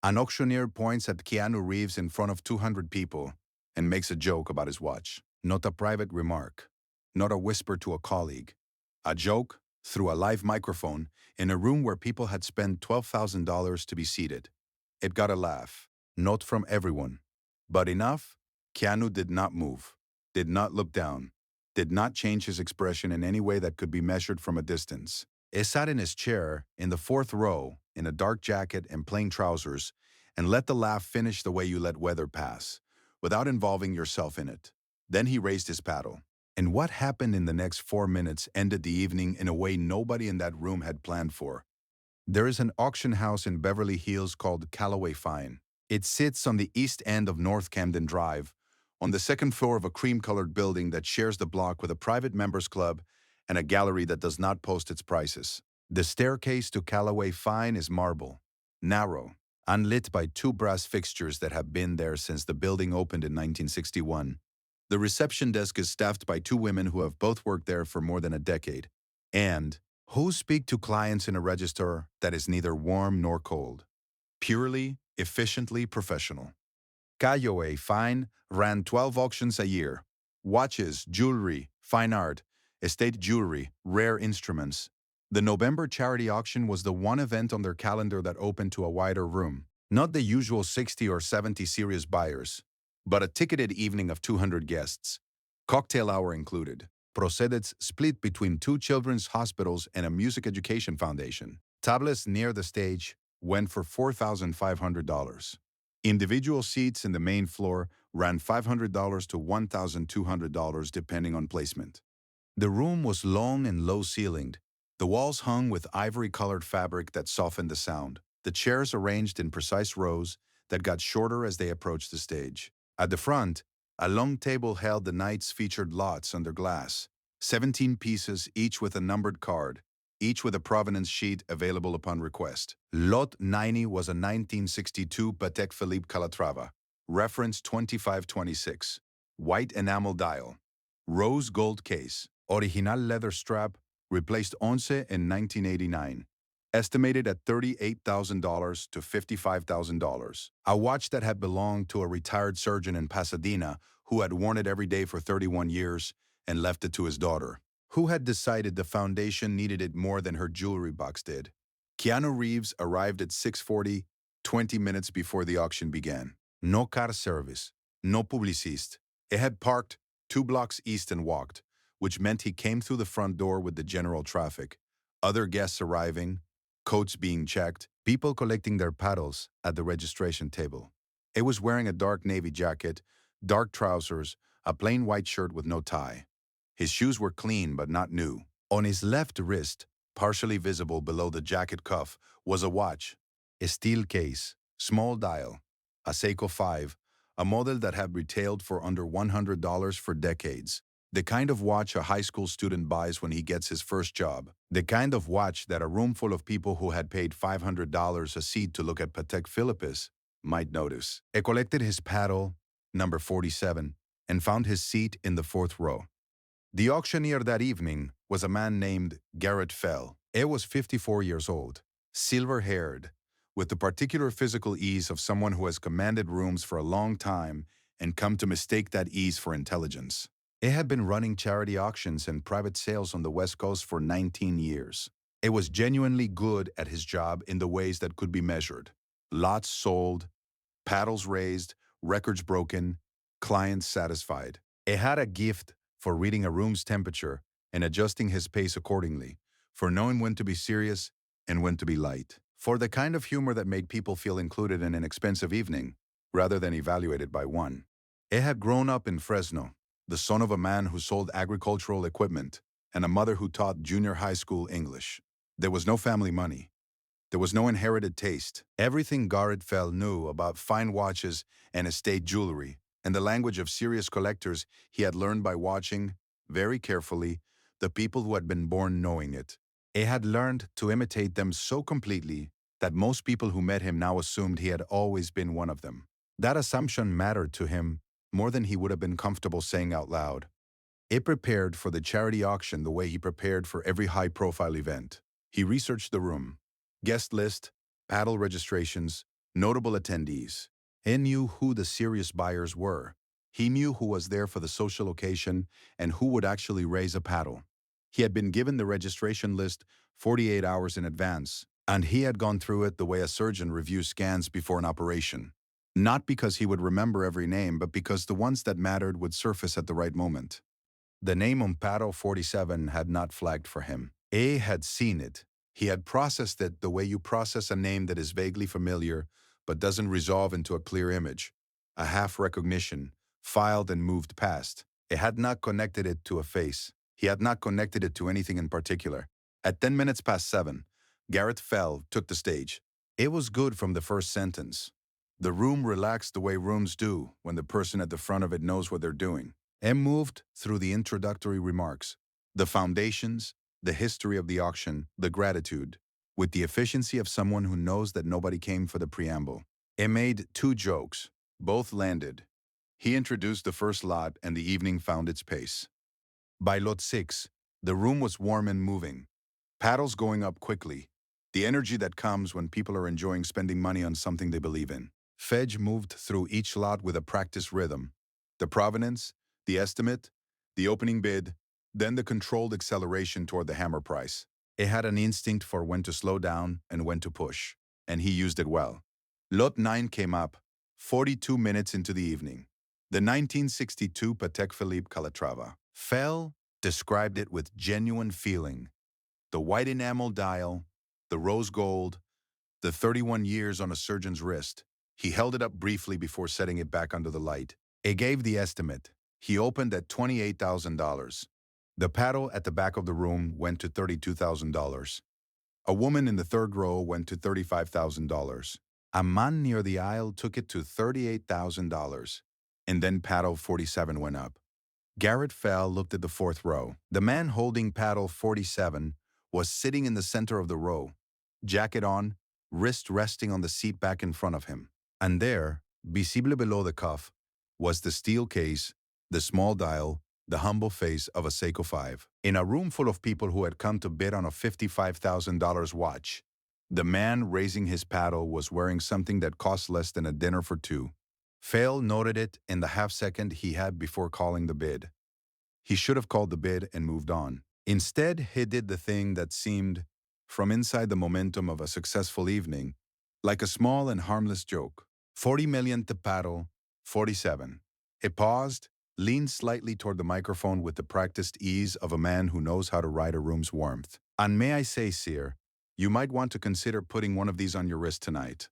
An auctioneer points at Keanu Reeves in front of 200 people and makes a joke about his watch. Not a private remark, not a whisper to a colleague. A joke through a live microphone in a room where people had spent $12,000 to be seated. It got a laugh, not from everyone, but enough. Keanu did not move, did not look down, did not change his expression in any way that could be measured from a distance. He sat in his chair in the fourth row in a dark jacket and plain trousers and let the laugh finish the way you let weather pass, without involving yourself in it. Then he raised his paddle. And what happened in the next 4 minutes ended the evening in a way nobody in that room had planned for. There is an auction house in Beverly Hills called Callaway Fine. It sits on the east end of North Camden Drive, on the second floor of a cream-colored building that shares the block with a private members club and a gallery that does not post its prices. The staircase to Callaway Fine is marble, narrow, unlit by two brass fixtures that have been there since the building opened in 1961. The reception desk is staffed by two women who have both worked there for more than a decade, and who speak to clients in a register that is neither warm nor cold. Purely, efficiently professional. Callaway Fine ran 12 auctions a year. Watches, jewelry, fine art, estate jewelry, rare instruments. The November charity auction was the one event on their calendar that opened to a wider room. Not the usual 60 or 70 serious buyers, but a ticketed evening of 200 guests. Cocktail hour included. Proceeds split between two children's hospitals and a music education foundation. Tables near the stage went for $4,500. Individual seats in the main floor ran $500 to $1,200 depending on placement. The room was long and low-ceilinged. The walls hung with ivory-colored fabric that softened the sound. The chairs arranged in precise rows that got shorter as they approached the stage. At the front, a long table held the night's featured lots under glass, 17 pieces, each with a numbered card, each with a provenance sheet available upon request. Lot 90 was a 1962 Patek Philippe Calatrava, reference 2526, white enamel dial, rose gold case, original leather strap, replaced Once in 1989. Estimated at $38,000 to $55,000. A watch that had belonged to a retired surgeon in Pasadena who had worn it every day for 31 years and left it to his daughter, who had decided the foundation needed it more than her jewelry box did. Keanu Reeves arrived at 6:40, 20 minutes before the auction began. No car service, no publicist. He had parked 2 blocks east and walked, which meant he came through the front door with the general traffic. Other guests arriving, coats being checked, people collecting their paddles at the registration table. He was wearing a dark navy jacket, dark trousers, a plain white shirt with no tie. His shoes were clean but not new. On his left wrist, partially visible below the jacket cuff, was a watch, a steel case, small dial, a Seiko 5, a model that had retailed for under $100 for decades. The kind of watch a high school student buys when he gets his first job. The kind of watch that a room full of people who had paid $500 a seat to look at Patek Philippe might notice. He collected his paddle, number 47, and found his seat in the fourth row. The auctioneer that evening was a man named Garrett Fell. He was 54 years old, silver-haired, with the particular physical ease of someone who has commanded rooms for a long time and come to mistake that ease for intelligence. He had been running charity auctions and private sales on the West Coast for 19 years. He was genuinely good at his job in the ways that could be measured. Lots sold, paddles raised, records broken, clients satisfied. He had a gift for reading a room's temperature and adjusting his pace accordingly, for knowing when to be serious and when to be light, for the kind of humor that made people feel included in an expensive evening, rather than evaluated by one. He had grown up in Fresno, the son of a man who sold agricultural equipment and a mother who taught junior high school English. There was no family money. There was no inherited taste. Everything Garrett Fell knew about fine watches and estate jewelry and the language of serious collectors he had learned by watching, very carefully, the people who had been born knowing it. He had learned to imitate them so completely that most people who met him now assumed he had always been one of them. That assumption mattered to him more than he would have been comfortable saying out loud. He prepared for the charity auction the way he prepared for every high-profile event. He researched the room, guest list, paddle registrations, Notable attendees. He knew who the serious buyers were. He knew who was there for the social occasion and who would actually raise a paddle. He had been given the registration list 48 hours in advance, and he had gone through it the way a surgeon reviews scans before an operation. Not because he would remember every name, but because the ones that mattered would surface at the right moment. The name on paddle 47 had not flagged for him. A had seen it. He had processed it the way you process a name that is vaguely familiar but doesn't resolve into a clear image. A half recognition, filed and moved past. It had not connected it to a face. He had not connected it to anything in particular. At 10 minutes past 7, Garrett Fell took the stage. It was good from the first sentence. The room relaxed the way rooms do when the person at the front of it knows what they're doing. M moved through the introductory remarks, the foundations, the history of the auction, the gratitude, with the efficiency of someone who knows that nobody came for the preamble. M made 2 jokes. Both landed. He introduced the first lot and the evening found its pace. By lot 6, the room was warm and moving. Paddles going up quickly. The energy that comes when people are enjoying spending money on something they believe in. Fedge moved through each lot with a practiced rhythm. The provenance, the estimate, the opening bid, then the controlled acceleration toward the hammer price. It had an instinct for when to slow down and when to push, and he used it well. Lot 9 came up, 42 minutes into the evening. The 1962 Patek Philippe Calatrava. Fell described it with genuine feeling. The white enamel dial, the rose gold, the 31 years on a surgeon's wrist. He held it up briefly before setting it back under the light. It gave the estimate. He opened at $28,000. The paddle at the back of the room went to $32,000. A woman in the third row went to $35,000. A man near the aisle took it to $38,000. And then paddle 47 went up. Garrett Fell looked at the fourth row. The man holding paddle 47 was sitting in the center of the row, jacket on, wrist resting on the seat back in front of him. And there, visible below the cuff, was the steel case, the small dial, the humble face of a Seiko 5. In a room full of people who had come to bid on a $55,000 watch, the man raising his paddle was wearing something that cost less than a dinner for 2. Fell noted it in the half-second he had before calling the bid. He should have called the bid and moved on. Instead, he did the thing that seemed, from inside the momentum of a successful evening, like a small and harmless joke. 40 million to paddle, 47. He paused, leaned slightly toward the microphone with the practiced ease of a man who knows how to ride a room's warmth. And may I say, sir, you might want to consider putting one of these on your wrist tonight.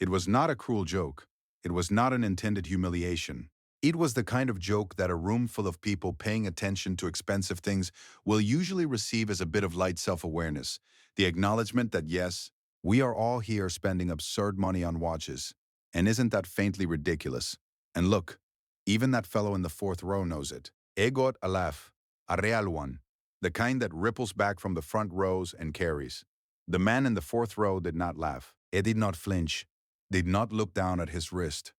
It was not a cruel joke. It was not an intended humiliation. It was the kind of joke that a room full of people paying attention to expensive things will usually receive as a bit of light self-awareness, the acknowledgement that yes, we are all here spending absurd money on watches, and isn't that faintly ridiculous? And look, even that fellow in the fourth row knows it. He got a laugh, a real one, the kind that ripples back from the front rows and carries. The man in the fourth row did not laugh. He did not flinch, did not look down at his wrist,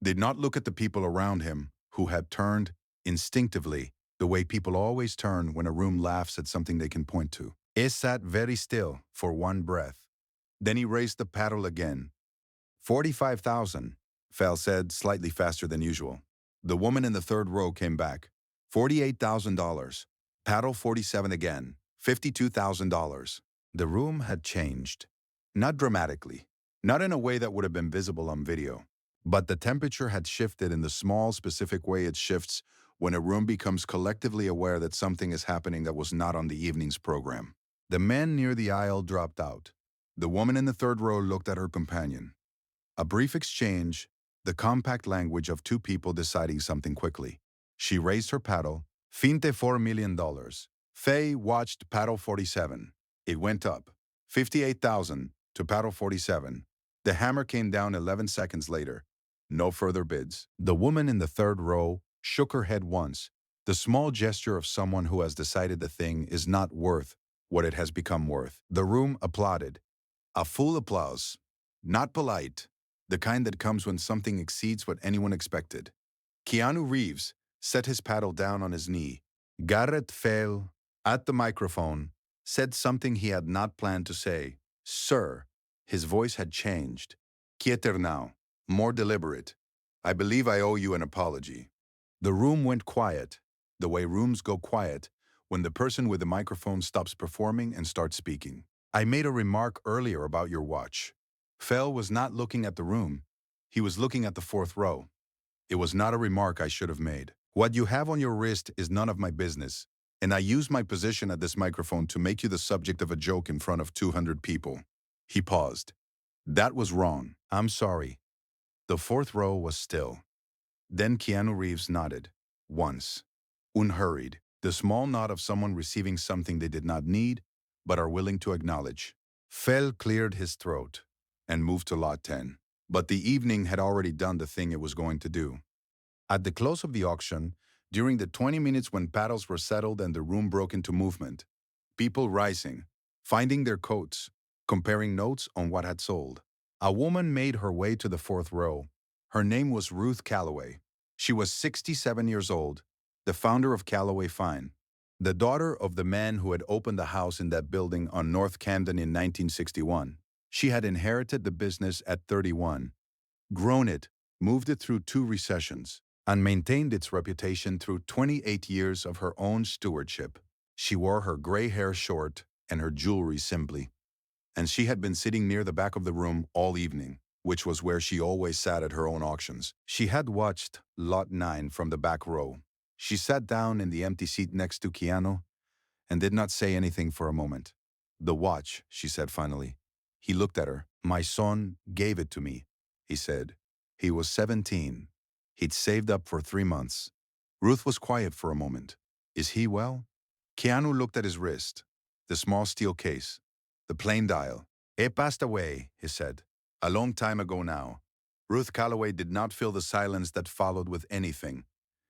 did not look at the people around him who had turned, instinctively, the way people always turn when a room laughs at something they can point to. He sat very still for one breath. Then he raised the paddle again. 45,000, Fell said, slightly faster than usual. The woman in the third row came back. $48,000. Paddle 47 again. $52,000. The room had changed. Not dramatically. Not in a way that would have been visible on video. But the temperature had shifted in the small, specific way it shifts when a room becomes collectively aware that something is happening that was not on the evening's program. The man near the aisle dropped out. The woman in the third row looked at her companion. A brief exchange, the compact language of 2 people deciding something quickly. She raised her paddle. Finte $4 million. Faye watched paddle 47. It went up. 58,000 to paddle 47. The hammer came down 11 seconds later. No further bids. The woman in the third row shook her head once, the small gesture of someone who has decided the thing is not worth what it has become worth. The room applauded. A full applause. Not polite, the kind that comes when something exceeds what anyone expected. Keanu Reeves set his paddle down on his knee. Garrett Fell, at the microphone, said something he had not planned to say. Sir, his voice had changed. Quieter now. More deliberate. I believe I owe you an apology. The room went quiet, the way rooms go quiet when the person with the microphone stops performing and starts speaking. I made a remark earlier about your watch. Fell was not looking at the room. He was looking at the fourth row. It was not a remark I should have made. What you have on your wrist is none of my business, and I use my position at this microphone to make you the subject of a joke in front of 200 people. He paused. That was wrong. I'm sorry. The fourth row was still. Then Keanu Reeves nodded. Once. Unhurried. The small nod of someone receiving something they did not need, but are willing to acknowledge. Fell cleared his throat and moved to lot 10. But the evening had already done the thing it was going to do. At the close of the auction, during the 20 minutes when paddles were settled and the room broke into movement, people rising, finding their coats, comparing notes on what had sold. A woman made her way to the fourth row. Her name was Ruth Calloway. She was 67 years old, the founder of Calloway Fine, the daughter of the man who had opened the house in that building on North Camden in 1961. She had inherited the business at 31, grown it, moved it through 2 recessions, and maintained its reputation through 28 years of her own stewardship. She wore her gray hair short and her jewelry simply, and she had been sitting near the back of the room all evening, which was where she always sat at her own auctions. She had watched Lot 9 from the back row. She sat down in the empty seat next to Keanu and did not say anything for a moment. The watch, she said finally. He looked at her. My son gave it to me, he said. He was 17. He'd saved up for 3 months. Ruth was quiet for a moment. Is he well? Keanu looked at his wrist, the small steel case, the plain dial. It passed away, he said. A long time ago now. Ruth Calloway did not fill the silence that followed with anything.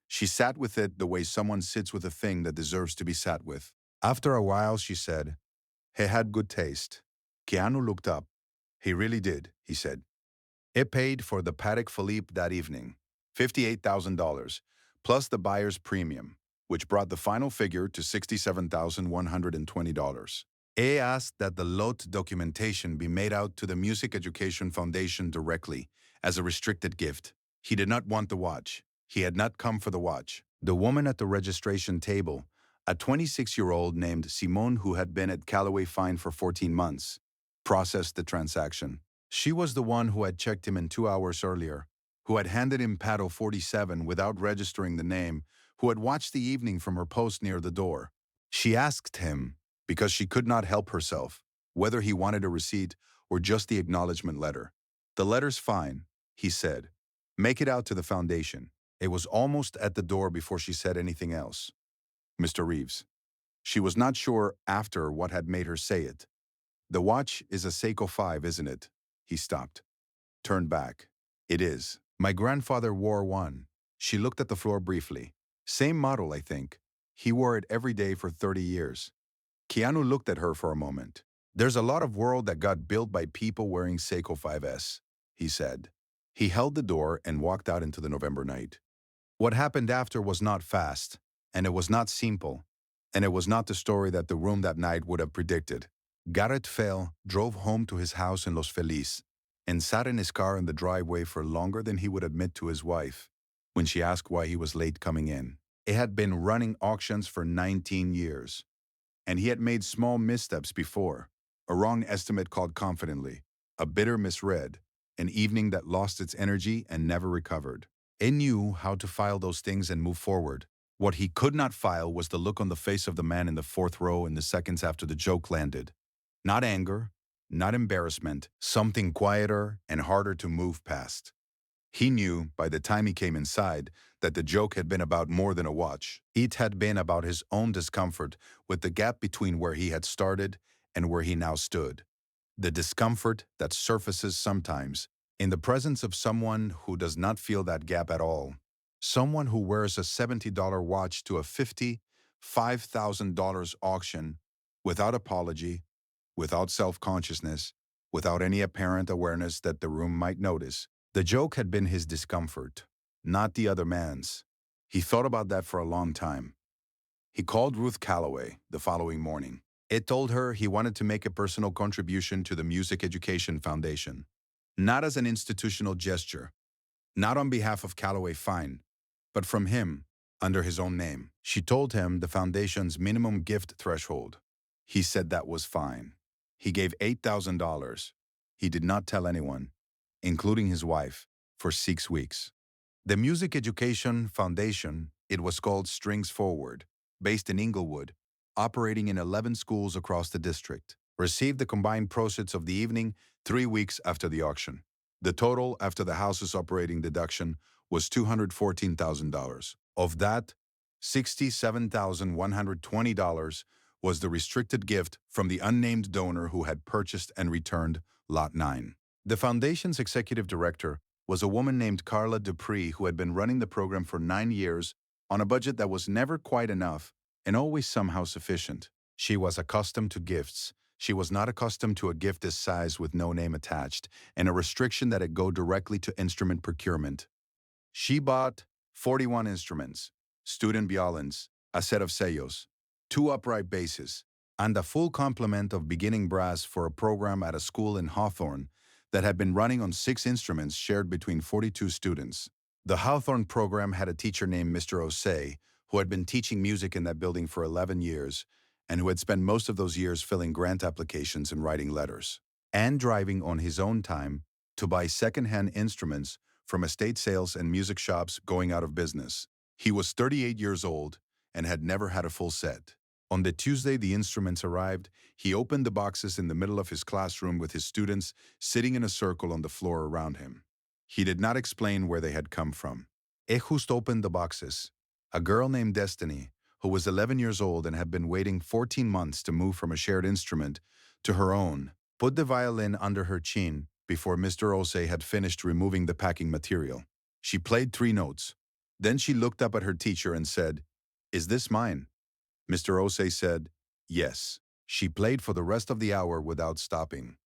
She sat with it the way someone sits with a thing that deserves to be sat with. After a while, she said, he had good taste. Keanu looked up. He really did, he said. It paid for the Patek Philippe that evening, $58,000, plus the buyer's premium, which brought the final figure to $67,120. A asked that the lot documentation be made out to the Music Education Foundation directly as a restricted gift. He did not want the watch. He had not come for the watch. The woman at the registration table, a 26-year-old named Simone who had been at Calloway Fine for 14 months, processed the transaction. She was the one who had checked him in 2 hours earlier, who had handed him paddle 47 without registering the name, who had watched the evening from her post near the door. She asked him, because she could not help herself, whether he wanted a receipt or just the acknowledgement letter. The letter's fine, he said. Make it out to the foundation. It was almost at the door before she said anything else. Mr. Reeves. She was not sure after what had made her say it. The watch is a Seiko 5, isn't it? He stopped. Turned back. It is. My grandfather wore one. She looked at the floor briefly. Same model, I think. He wore it every day for 30 years. Keanu looked at her for a moment. There's a lot of world that got built by people wearing Seiko 5S, he said. He held the door and walked out into the November night. What happened after was not fast, and it was not simple, and it was not the story that the room that night would have predicted. Garrett Fell drove home to his house in Los Feliz and sat in his car in the driveway for longer than he would admit to his wife when she asked why he was late coming in. It had been running auctions for 19 years, and he had made small missteps before, a wrong estimate called confidently, a bitter misread, an evening that lost its energy and never recovered. He knew how to file those things and move forward. What he could not file was the look on the face of the man in the fourth row in the seconds after the joke landed. Not anger, not embarrassment, something quieter and harder to move past. He knew, by the time he came inside, that the joke had been about more than a watch. It had been about his own discomfort with the gap between where he had started and where he now stood. The discomfort that surfaces sometimes in the presence of someone who does not feel that gap at all. Someone who wears a $70 watch to a $55,000 auction without apology, without self-consciousness, without any apparent awareness that the room might notice. The joke had been his discomfort, not the other man's. He thought about that for a long time. He called Ruth Calloway the following morning. It told her he wanted to make a personal contribution to the Music Education Foundation. Not as an institutional gesture, not on behalf of Callaway Fine, but from him, under his own name. She told him the foundation's minimum gift threshold. He said that was fine. He gave $8,000. He did not tell anyone, including his wife, for 6 weeks. The Music Education Foundation, it was called Strings Forward, based in Inglewood, operating in 11 schools across the district, received the combined proceeds of the evening 3 weeks after the auction. The total after the house's operating deduction was $214,000. Of that, $67,120 was the restricted gift from the unnamed donor who had purchased and returned Lot 9. The foundation's executive director was a woman named Carla Dupree who had been running the program for 9 years on a budget that was never quite enough and always somehow sufficient. She was accustomed to gifts. She was not accustomed to a gift this size with no name attached and a restriction that it go directly to instrument procurement. She bought 41 instruments, student violins, a set of sellos, 2 upright basses, and a full complement of beginning brass for a program at a school in Hawthorne that had been running on 6 instruments shared between 42 students. The Hawthorne program had a teacher named Mr. Osei, who had been teaching music in that building for 11 years and who had spent most of those years filling grant applications and writing letters, and driving on his own time to buy second-hand instruments from estate sales and music shops going out of business. He was 38 years old and had never had a full set. On the Tuesday the instruments arrived, he opened the boxes in the middle of his classroom with his students sitting in a circle on the floor around him. He did not explain where they had come from. Just opened the boxes. A girl named Destiny, who was 11 years old and had been waiting 14 months to move from a shared instrument to her own, put the violin under her chin before Mr. Osei had finished removing the packing material. She played 3 notes. Then she looked up at her teacher and said, "Is this mine?" Mr. Osei said, "Yes." She played for the rest of the hour without stopping.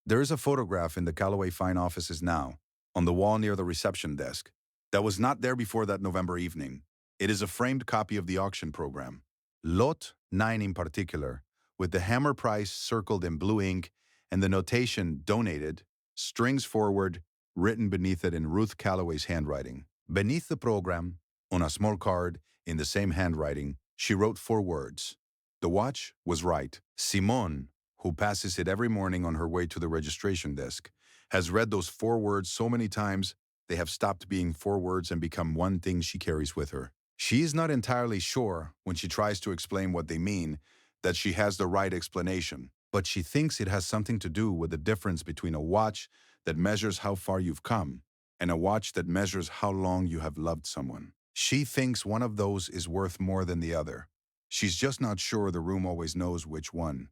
There is a photograph in the Callaway Fine offices now, on the wall near the reception desk, that was not there before that November evening. It is a framed copy of the auction program. Lot 9 in particular, with the hammer price circled in blue ink and the notation "Donated," strings forward, written beneath it in Ruth Callaway's handwriting. Beneath the program, on a small card, in the same handwriting, she wrote 4 words. The watch was right. Simone, who passes it every morning on her way to the registration desk, has read those 4 words so many times they have stopped being 4 words and become one thing she carries with her. She is not entirely sure, when she tries to explain what they mean, that she has the right explanation, but she thinks it has something to do with the difference between a watch that measures how far you've come and a watch that measures how long you have loved someone. She thinks one of those is worth more than the other. She's just not sure the room always knows which one.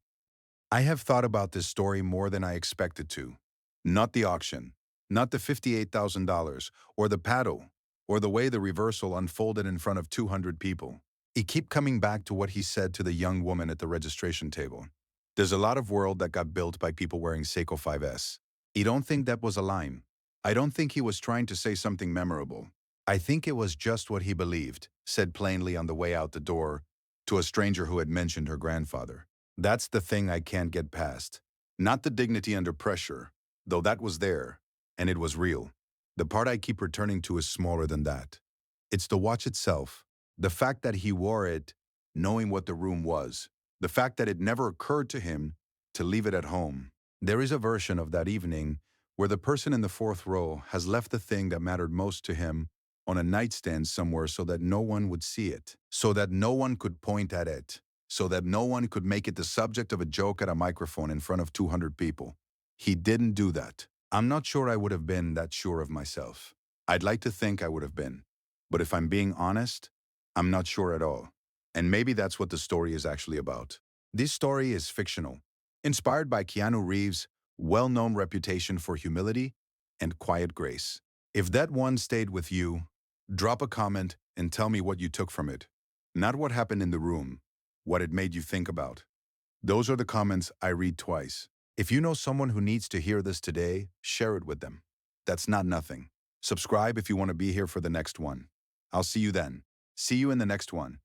I have thought about this story more than I expected to. Not the auction, not the $58,000, or the paddle, or the way the reversal unfolded in front of 200 people. I keep coming back to what he said to the young woman at the registration table. There's a lot of world that got built by people wearing Seiko 5S. I don't think that was a line. I don't think he was trying to say something memorable. I think it was just what he believed, said plainly on the way out the door to a stranger who had mentioned her grandfather. That's the thing I can't get past. Not the dignity under pressure, though that was there, and it was real. The part I keep returning to is smaller than that. It's the watch itself. The fact that he wore it, knowing what the room was. The fact that it never occurred to him to leave it at home. There is a version of that evening where the person in the 4th row has left the thing that mattered most to him on a nightstand somewhere so that no one would see it, so that no one could point at it, so that no one could make it the subject of a joke at a microphone in front of 200 people. He didn't do that. I'm not sure I would have been that sure of myself. I'd like to think I would have been. But if I'm being honest, I'm not sure at all. And maybe that's what the story is actually about. This story is fictional, inspired by Keanu Reeves' well-known reputation for humility and quiet grace. If that one stayed with you, drop a comment and tell me what you took from it. Not what happened in the room, what it made you think about. Those are the comments I read twice. If you know someone who needs to hear this today, share it with them. That's not nothing. Subscribe if you want to be here for the next one. I'll see you then. See you in the next one.